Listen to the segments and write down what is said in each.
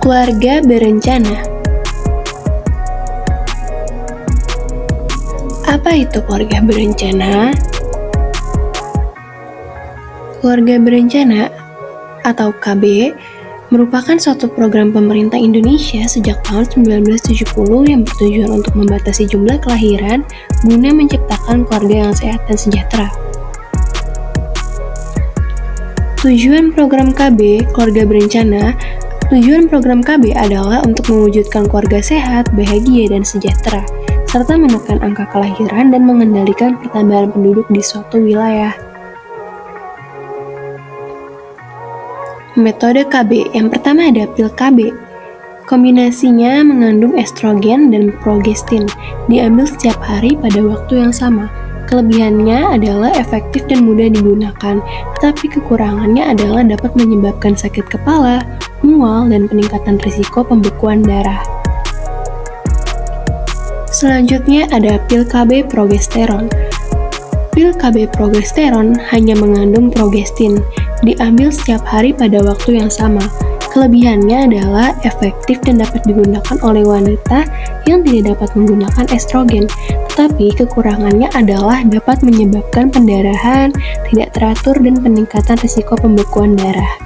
Keluarga berencana. Apa itu keluarga berencana? Keluarga berencana atau KB merupakan suatu program pemerintah Indonesia sejak tahun 1970 yang bertujuan untuk membatasi jumlah kelahiran guna menciptakan keluarga yang sehat dan sejahtera. Tujuan program KB Keluarga Berencana. Tujuan program KB adalah untuk mewujudkan keluarga sehat, bahagia, dan sejahtera, serta menekan angka kelahiran dan mengendalikan pertambahan penduduk di suatu wilayah. Metode KB, yang pertama ada pil KB. Kombinasinya mengandung estrogen dan progestin, diambil setiap hari pada waktu yang sama. Kelebihannya adalah efektif dan mudah digunakan, tetapi kekurangannya adalah dapat menyebabkan sakit kepala, mual, dan peningkatan risiko pembekuan darah. Selanjutnya ada pil KB progesteron. Pil KB progesteron hanya mengandung progestin, diambil setiap hari pada waktu yang sama. Kelebihannya adalah efektif dan dapat digunakan oleh wanita yang tidak dapat menggunakan estrogen, tetapi kekurangannya adalah dapat menyebabkan pendarahan, tidak teratur, dan peningkatan risiko pembekuan darah.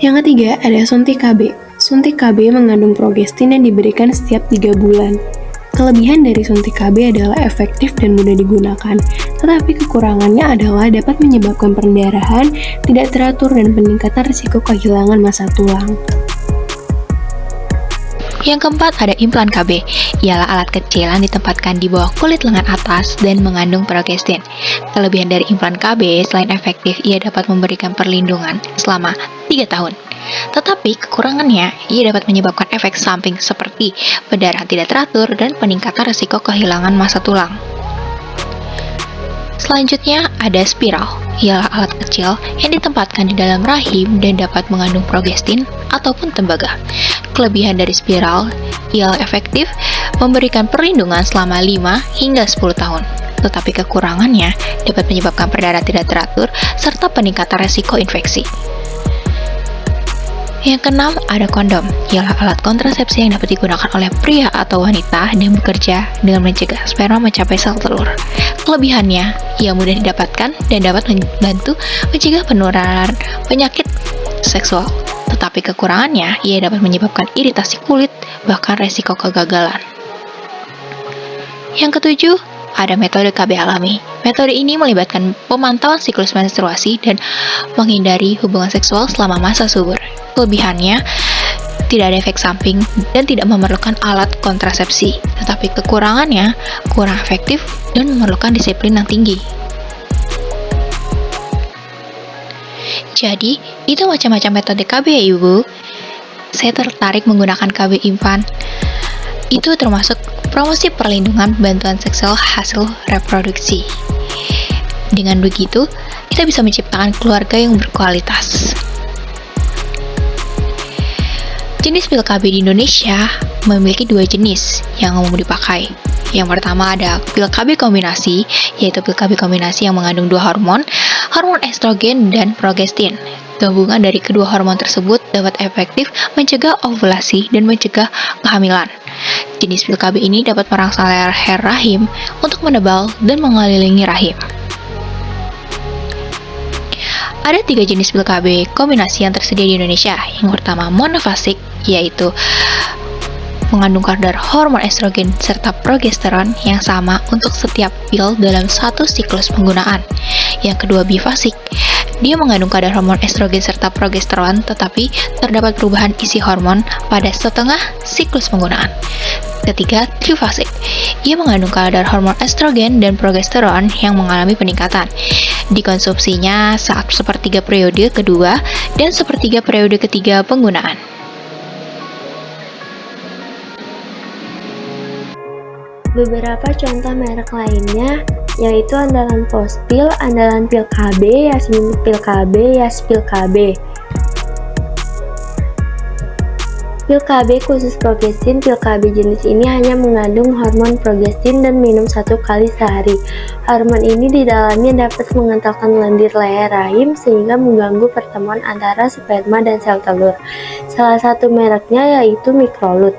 Yang ketiga ada suntik KB. Suntik KB mengandung progestin yang diberikan setiap 3 bulan. Kelebihan dari suntik KB adalah efektif dan mudah digunakan, tetapi kekurangannya adalah dapat menyebabkan pendarahan, tidak teratur, dan peningkatan risiko kehilangan massa tulang. Yang keempat ada implan KB, ialah alat kecil yang ditempatkan di bawah kulit lengan atas dan mengandung progestin. Kelebihan dari implan KB selain efektif, ia dapat memberikan perlindungan selama 3 tahun. Tetapi kekurangannya, ia dapat menyebabkan efek samping seperti pendarahan tidak teratur dan peningkatan risiko kehilangan massa tulang. Selanjutnya ada spiral, ialah alat kecil yang ditempatkan di dalam rahim dan dapat mengandung progestin ataupun tembaga. Kelebihan dari spiral ialah efektif memberikan perlindungan selama 5 hingga 10 tahun. Tetapi kekurangannya dapat menyebabkan perdarahan tidak teratur serta peningkatan risiko infeksi. Yang keenam ada kondom, ialah alat kontrasepsi yang dapat digunakan oleh pria atau wanita dan bekerja dengan mencegah sperma mencapai sel telur. Kelebihannya, ia mudah didapatkan dan dapat membantu mencegah penularan penyakit seksual. Tetapi kekurangannya, ia dapat menyebabkan iritasi kulit, bahkan resiko kegagalan. Yang ketujuh, ada metode KB alami. Metode ini melibatkan pemantauan siklus menstruasi dan menghindari hubungan seksual selama masa subur. Kelebihannya, tidak ada efek samping dan tidak memerlukan alat kontrasepsi, tetapi kekurangannya kurang efektif dan memerlukan disiplin yang tinggi. Jadi, itu macam-macam metode KB ya Ibu. Saya tertarik menggunakan KB implan. Itu termasuk promosi perlindungan bantuan seksual hasil reproduksi. Dengan begitu, kita bisa menciptakan keluarga yang berkualitas. Jenis pil KB di Indonesia memiliki 2 jenis yang umum dipakai. Yang pertama ada pil KB kombinasi, yaitu pil KB kombinasi yang mengandung 2 hormon, hormon estrogen dan progestin. Gabungan dari kedua hormon tersebut dapat efektif mencegah ovulasi dan mencegah kehamilan. Jenis pil KB ini dapat merangsang leher rahim untuk menebal dan mengelilingi rahim. Ada 3 jenis pil KB kombinasi yang tersedia di Indonesia. Yang pertama monofasik, yaitu mengandung kadar hormon estrogen serta progesteron yang sama untuk setiap pil dalam satu siklus penggunaan. Yang kedua bifasik, dia mengandung kadar hormon estrogen serta progesteron tetapi terdapat perubahan isi hormon pada setengah siklus penggunaan. Ketiga, trifasik, ia mengandung kadar hormon estrogen dan progesteron yang mengalami peningkatan. Dikonsumsinya saat sepertiga periode kedua dan sepertiga periode ketiga penggunaan. Beberapa contoh merek lainnya yaitu andalan Pospil, andalan pil KB, Yasmin pil KB, Yaspil KB. Pil KB khusus progestin, pil KB jenis ini hanya mengandung hormon progestin dan minum 1 kali sehari. Hormon ini di dalamnya dapat mengentalkan lendir leher rahim sehingga mengganggu pertemuan antara sperma dan sel telur. Salah satu mereknya yaitu Microlud.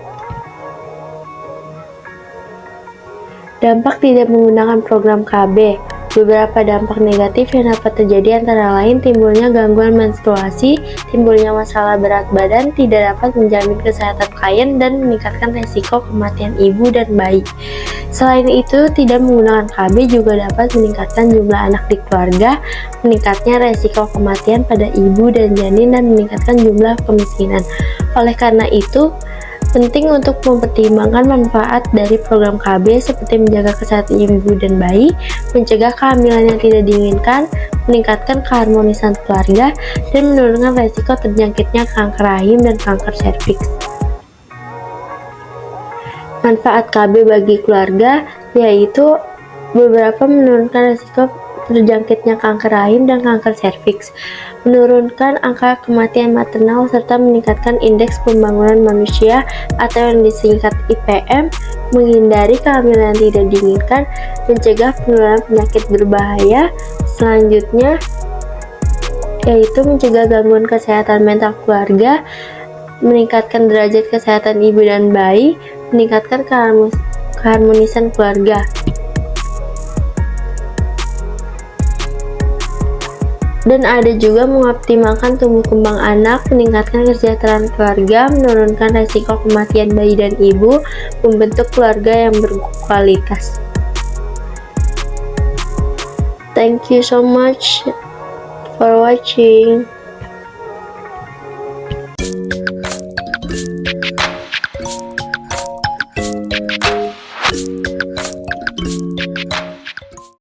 Dampak tidak menggunakan program KB. Beberapa dampak negatif yang dapat terjadi antara lain timbulnya gangguan menstruasi, timbulnya masalah berat badan, tidak dapat menjamin kesehatan klien, dan meningkatkan resiko kematian ibu dan bayi. Selain itu, tidak menggunakan KB juga dapat meningkatkan jumlah anak di keluarga, meningkatnya resiko kematian pada ibu dan janin, dan meningkatkan jumlah kemiskinan. Oleh karena itu, penting untuk mempertimbangkan manfaat dari program KB seperti menjaga kesehatan ibu dan bayi, mencegah kehamilan yang tidak diinginkan, meningkatkan keharmonisan keluarga, dan menurunkan resiko terjangkitnya kanker rahim dan kanker serviks. Manfaat KB bagi keluarga yaitu beberapa menurunkan resiko terjangkitnya kanker rahim dan kanker serviks, menurunkan angka kematian maternal serta meningkatkan indeks pembangunan manusia atau yang disingkat IPM, menghindari kehamilan yang tidak diinginkan, mencegah penularan penyakit berbahaya. Selanjutnya yaitu mencegah gangguan kesehatan mental keluarga, meningkatkan derajat kesehatan ibu dan bayi, meningkatkan keharmonisan keluarga. Dan ada juga mengoptimalkan tumbuh kembang anak, meningkatkan kesejahteraan keluarga, menurunkan resiko kematian bayi dan ibu, membentuk keluarga yang berkualitas. Thank you so much for watching.